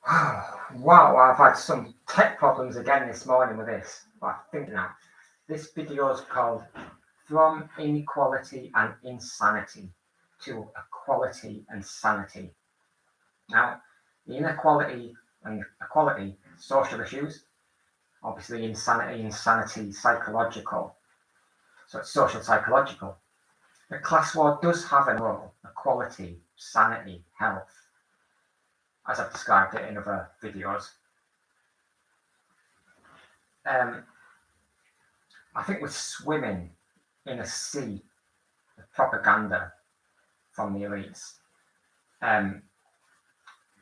Wow, I've had some tech problems again this morning with this. But I think now this video is called From Inequality and Insanity to Equality and Sanity. Now, the inequality and equality, social issues, obviously insanity, psychological. So it's social psychological. The class war does have a role, equality, sanity, health, as I've described it in other videos. I think we're swimming in a sea of propaganda from the elites.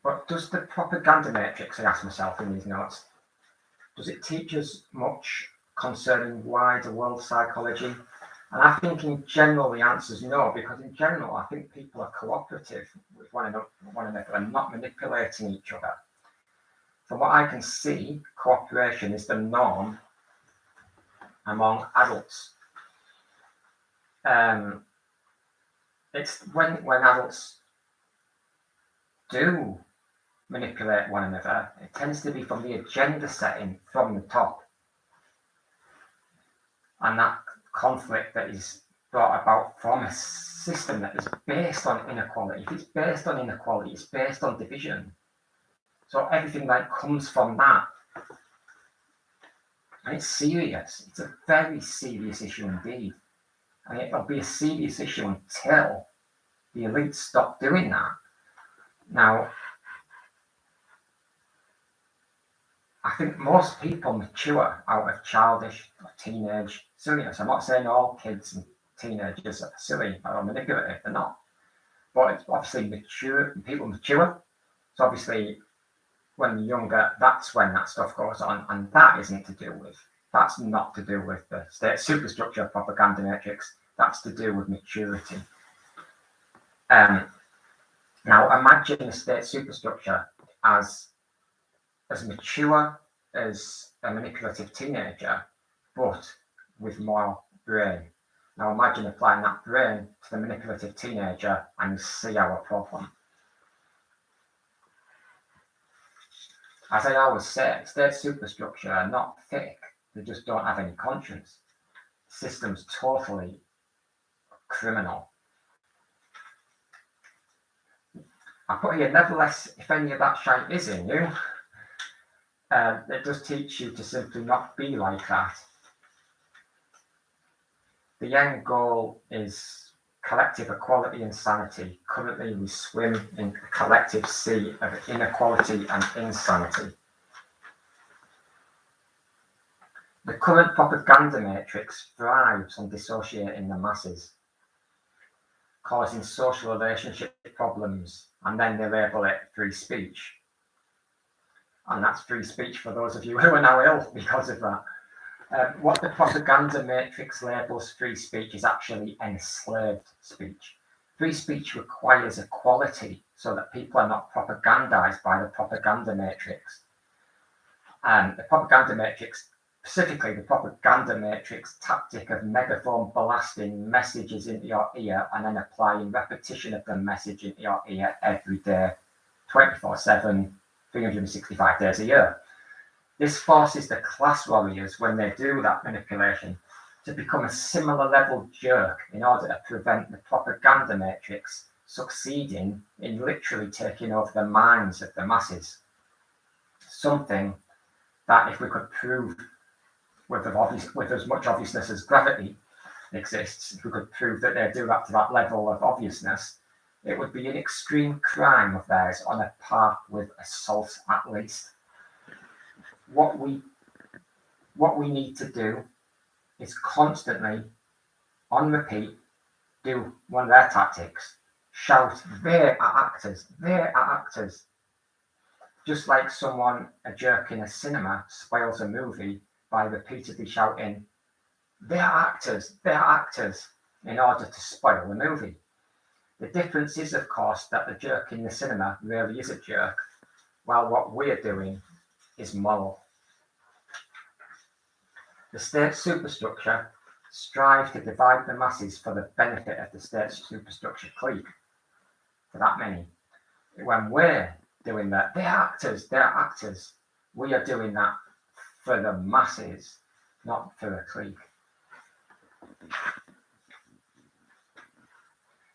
But does the propaganda matrix, I ask myself in these notes, does it teach us much concerning wider world psychology? And I think in general the answer is no, because in general I think people are cooperative with one another and not manipulating each other. From what I can see, cooperation is the norm among adults. It's when adults do manipulate one another, it tends to be from the agenda setting from the top. And that conflict that is brought about from a system that is based on inequality. If it's based on inequality, it's based on division. So everything that comes from that, and it's serious. It's a very serious issue indeed. And it'll be a serious issue until the elites stop doing that. Now, I think most people mature out of childish or teenage silliness. I'm not saying all kids and teenagers are silly or manipulative, they're not. But it's obviously mature, people mature. So obviously, when you're younger, that's when that stuff goes on, and that's not to do with the state superstructure propaganda matrix. That's to do with maturity. Now imagine a state superstructure as mature as a manipulative teenager, but with more brain. Now imagine applying that brain to the manipulative teenager and you see our problem. As I always say, state superstructure are not thick, they just don't have any conscience. The system's totally criminal. I put here, nevertheless, if any of that shite is in you, it does teach you to simply not be like that. The end goal is collective equality and sanity. Currently, we swim in a collective sea of inequality and insanity. The current propaganda matrix thrives on dissociating the masses, causing social relationship problems, and then they label it free speech. And that's free speech for those of you who are now ill because of that. What the propaganda matrix labels free speech is actually enslaved speech. Free speech requires equality so that people are not propagandized by the propaganda matrix. The propaganda matrix, specifically the propaganda matrix tactic of megaphone blasting messages into your ear and then applying repetition of the message into your ear every day, 24/7, 365 days a year. This forces the class warriors, when they do that manipulation, to become a similar level jerk in order to prevent the propaganda matrix succeeding in literally taking over the minds of the masses. Something that, if we could prove with as much obviousness as gravity exists, if we could prove that they do that to that level of obviousness, it would be an extreme crime of theirs on a par with assault at least. What we need to do is constantly, on repeat, do one of their tactics. Shout, they are actors, they are actors. Just like a jerk in a cinema spoils a movie by repeatedly shouting, they are actors, in order to spoil the movie. The difference is, of course, that the jerk in the cinema really is a jerk, while what we're doing is moral. The state superstructure strives to divide the masses for the benefit of the state superstructure clique, for that many. When we're doing that. They're actors. We are doing that for the masses, not for a clique.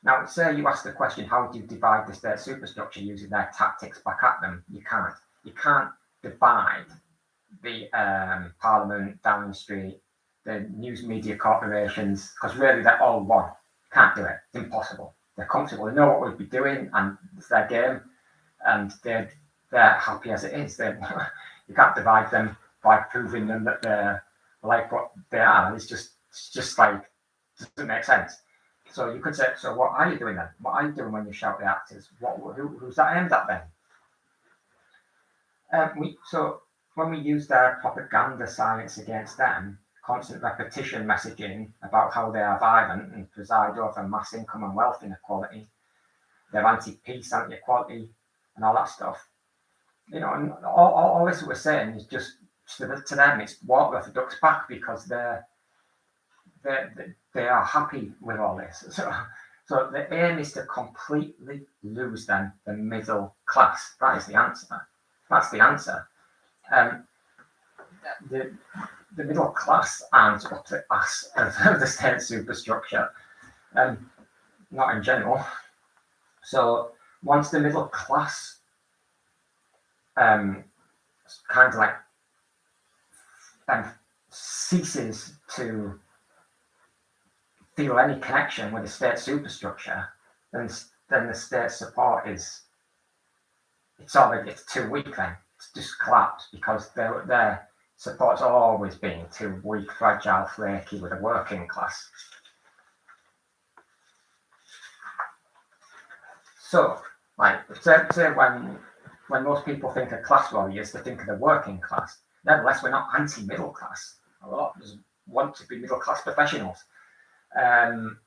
Now, say you ask the question, how do you divide the state superstructure using their tactics back at them? You can't. You can't divide the Parliament, Downing Street, the news media corporations, because really they're all one. Can't do it. It's impossible. They're comfortable. They know what we'll be doing, and it's their game, and they're happy as it is. You can't divide them by proving them that they're like what they are. It's just like, doesn't make sense. So you could say, so what are you doing then? What are you doing when you shout the actors? Who's that aimed at then? So when we use their propaganda science against them, constant repetition messaging about how they are violent and preside over mass income and wealth inequality, they're anti-peace, anti-equality, and all that stuff. And all this we're saying is just to them, it's water off the duck's back, because they are happy with all this. So the aim is to completely lose them, the middle class. That is the answer. That's the answer. The middle class aren't up the ass of the state superstructure, not in general. So once the middle class kind of like ceases to feel any connection with the state superstructure, then the state support it's too weak. Then it's just collapsed, because their support's always been too weak, fragile, flaky with a working class. So, like, say when most people think of class warriors, they think of the working class. Nevertheless, we're not anti-middle class. A lot of us want to be middle class professionals. Then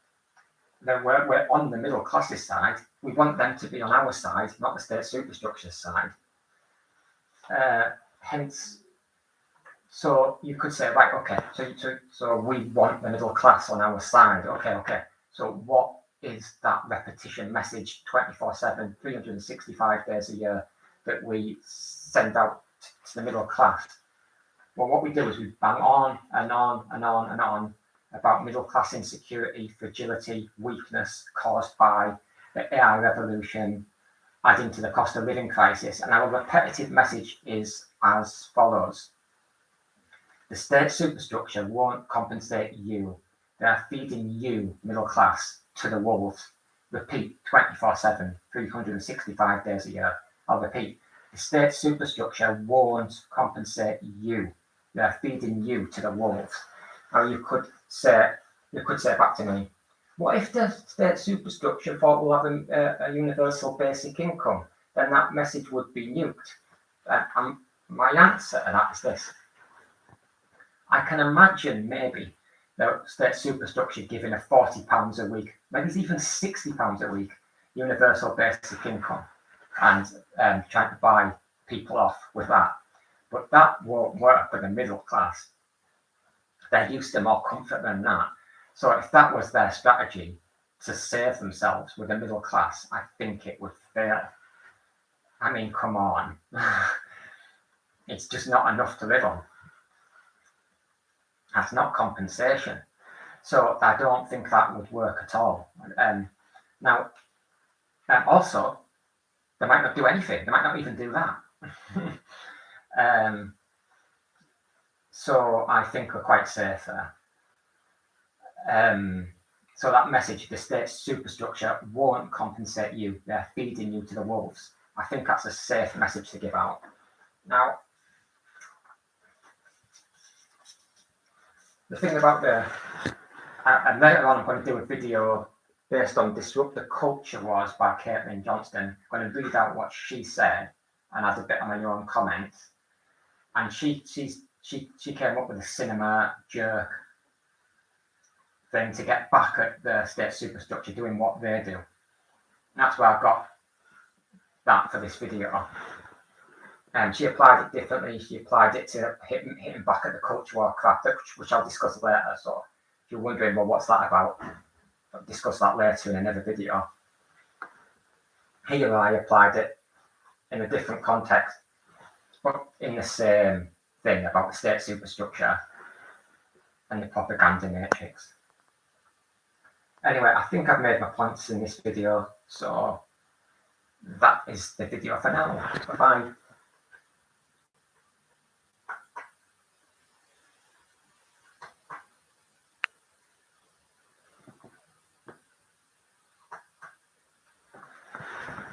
we're on the middle class's side. We want them to be on our side, not the state superstructure's side. Hence, so you could say, right, okay, so we want the middle class on our side. Okay. So what is that repetition message 24/7, 365 days a year that we send out to the middle class? Well, what we do is we bang on and on and on and on about middle class insecurity, fragility, weakness caused by the AI revolution, adding to the cost of living crisis. And our repetitive message is as follows: the state superstructure won't compensate you. They are feeding you, middle class, to the wolves. Repeat, 24/7, 365 days a year. I'll repeat, the state superstructure won't compensate you. They are feeding you to the wolves. Now you could say back to me, what if the state superstructure thought we'll have a universal basic income? Then that message would be nuked. And my answer to that is this: I can imagine maybe the state superstructure giving a £40 a week, maybe it's even £60 a week universal basic income, and trying to buy people off with that. But that won't work for the middle class. They're used to more comfort than that. So if that was their strategy to save themselves with the middle class, I think it would fail. I mean, come on. It's just not enough to live on. That's not compensation. So I don't think that would work at all. Now, also, they might not do anything. They might not even do that. So I think we're quite safe there. So that message, the state superstructure won't compensate you. They're feeding you to the wolves. I think that's a safe message to give out. Now, the thing about and later on I'm going to do a video based on Disrupt the Culture Wars by Caitlin Johnston. I'm going to read out what she said and add a bit of my own comments. And she came up with a cinema jerk thing to get back at the state superstructure doing what they do. And that's where I got that for this video. And she applied it differently. She applied it to hitting back at the culture war crap, which I'll discuss later. So if you're wondering, well, what's that about? I'll discuss that later in another video. Here I applied it in a different context, but in the same thing about the state superstructure and the propaganda matrix. Anyway, I think I've made my points in this video, so that is the video for now. Bye-bye.